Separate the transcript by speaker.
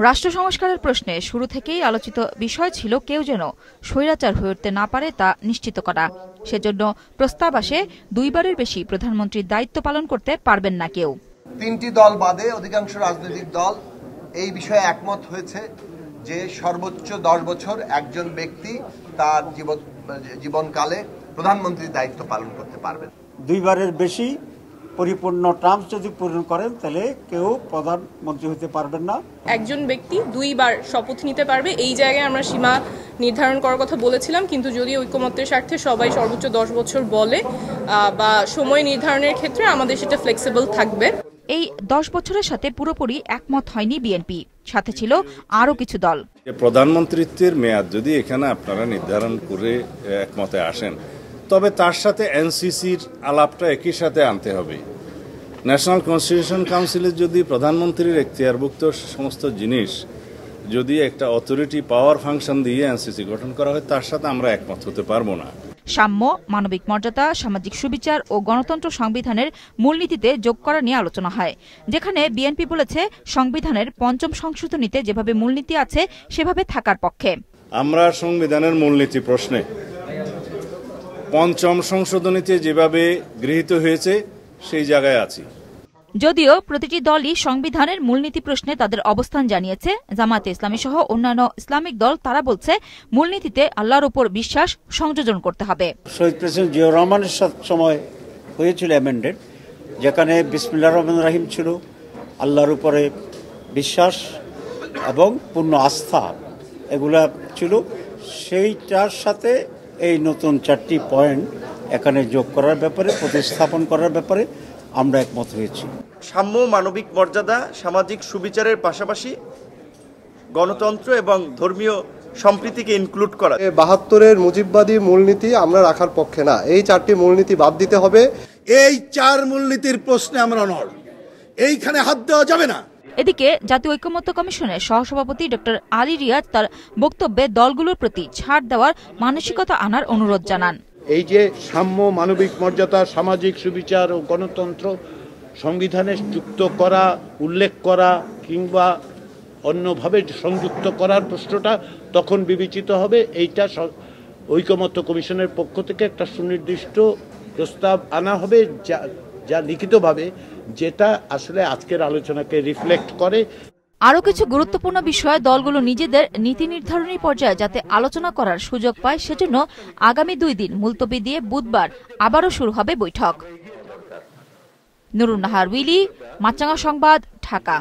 Speaker 1: রাষ্ট্র সংস্কারের প্রশ্নে শুরু থেকেই আলোচিত বিষয় ছিল কেউ যেন স্বৈরাচার হয়ে উঠতে না পারে তা নিশ্চিত করা। সেজন্য প্রস্তাব আসে দুইবারের বেশি প্রধানমন্ত্রীর দায়িত্ব পালন করতে পারবেন না কেউ।
Speaker 2: তিনটি দল বাদে অধিকাংশ রাজনৈতিক দল এই বিষয়ে একমত হয়েছে যে সর্বোচ্চ 10 বছর একজন ব্যক্তি তার জীবনকালে প্রধানমন্ত্রীর দায়িত্ব পালন করতে পারবেন।
Speaker 3: দুইবারের বেশি পরিপূর্ণ টার্মস যদি পূরণ করেন তাহলে কেউ প্রধানমন্ত্রী হতে পারবেন না।
Speaker 4: একজন ব্যক্তি দুইবার শপথ নিতে পারবে, এই জায়গায় আমরা সীমা নির্ধারণ করার কথা বলেছিলাম, কিন্তু যদি ঐকমত্যের স্বার্থে সবাই সর্বোচ্চ 10 বছর বলে বা সময় নির্ধারণের ক্ষেত্রে আমাদের সেটা ফ্লেক্সিবল থাকবে।
Speaker 1: এই 10 বছরের সাথে পুরোপুরি একমত হয়নি বিএনপি, সাথে ছিল আরো কিছু দল।
Speaker 5: প্রধানমন্ত্রীত্বের মেয়াদ যদি এখানে আপনারা নির্ধারণ করে একমতে আসেন, তবে তার সাথে এনসিসির আলাপটা একই সাথে আনতে হবে। ন্যাশনাল কনস্টিটিউশন কাউন্সিলের যদি প্রধানমন্ত্রীর এখতিয়ারভুক্ত সমস্ত জিনিস যদি একটা অথরিটি পাওয়ার ফাংশন দিয়ে এনসিসি গঠন করা হয়, তার সাথে আমরা একমত হতে পারবো না।
Speaker 1: সাম্য, মানবিক মর্যাদা, সামাজিক সুবিচার ও গণতন্ত্র সংবিধানের মূলনীতিতে যোগ করা নিয়ে আলোচনা হয়, যেখানে বিএনপি বলেছে সংবিধানের ৫ম সংশোধনীতে যেভাবে মূলনীতি আছে সেভাবে থাকার পক্ষে।
Speaker 5: আমরা সংবিধানের মূলনীতি প্রশ্নে ৫ম সংশোধনীতে যেভাবে গৃহীত হয়েছে সেই জায়গায় আছি।
Speaker 1: যদিও প্রতিটি দলই সংবিধানের মূলনীতি প্রশ্নে তাদের অবস্থান জানিয়েছে। জামায়াতে ইসলামী সহ অন্যান্য ইসলামিক দল তারা বলছে মূলনীতিতে আল্লাহর উপর বিশ্বাস সংযোজন করতে হবে।
Speaker 3: শহীদ প্রেসিডেন্ট জিয়াউর রহমানের সময় হয়েছিল অ্যামেন্ডেড, যেখানে বিসমিল্লাহির রহমানির রহিম ছিল, আল্লাহর উপরে বিশ্বাস এবং পূর্ণ আস্থা এগুলা ছিল। সেইটার সাথে এই নতুন 4টি পয়েন্ট এখানে যোগ করার ব্যাপারে, প্রতিস্থাপন করার ব্যাপারে আমরা একমত হয়েছি।
Speaker 6: সাম্য, মানবিক মর্যাদা, সামাজিক সুবিচারের পাশাপাশি গণতন্ত্র এবং ধর্মীয় সম্প্রীতিকে ইনক্লুড করা।
Speaker 2: 72-এর মুজিববাদী মূলনীতি আমরা রাখার পক্ষে না, এই 4টি মূলনীতি বাদ দিতে হবে।
Speaker 7: এই 4 মূলনীতির প্রশ্নে আমরা নড়, এইখানে হাত দেওয়া যাবে না।
Speaker 1: এদিকে জাতীয় ঐকমত্য কমিশনের সহসভাপতি ডক্টর আলী রিয়াজ তার বক্তব্যে দলগুলোর প্রতি ছাড় দেওয়ার মানসিকতা আনার অনুরোধ জানান।
Speaker 8: এই যে সাম্য, মানবিক মর্যাদা, সামাজিক সুবিচার ও গণতন্ত্র সংবিধানে যুক্ত করা, উল্লেখ করা কিংবা অন্যভাবে সংযুক্ত করার প্রশ্নটা তখন বিবেচিত হবে। এইটা ঐকমত্য কমিশনের পক্ষ থেকে একটা সুনির্দিষ্ট প্রস্তাব আনা হবে, যা লিখিতভাবে, যেটা আসলে আজকের আলোচনাকে রিফ্লেক্ট করে।
Speaker 1: আরও কিছু গুরুত্বপূর্ণ বিষয়ে দলগুলো নিজেদের নীতি নির্ধারণী পর্যায়ে যাতে আলোচনা করার সুযোগ পায়, সেজন্য আগামী 2 দিন মুলতবি দিয়ে বুধবার আবারও শুরু হবে বৈঠক। নুরুন নাহার উইলি, মাছরাঙা সংবাদ, ঢাকা।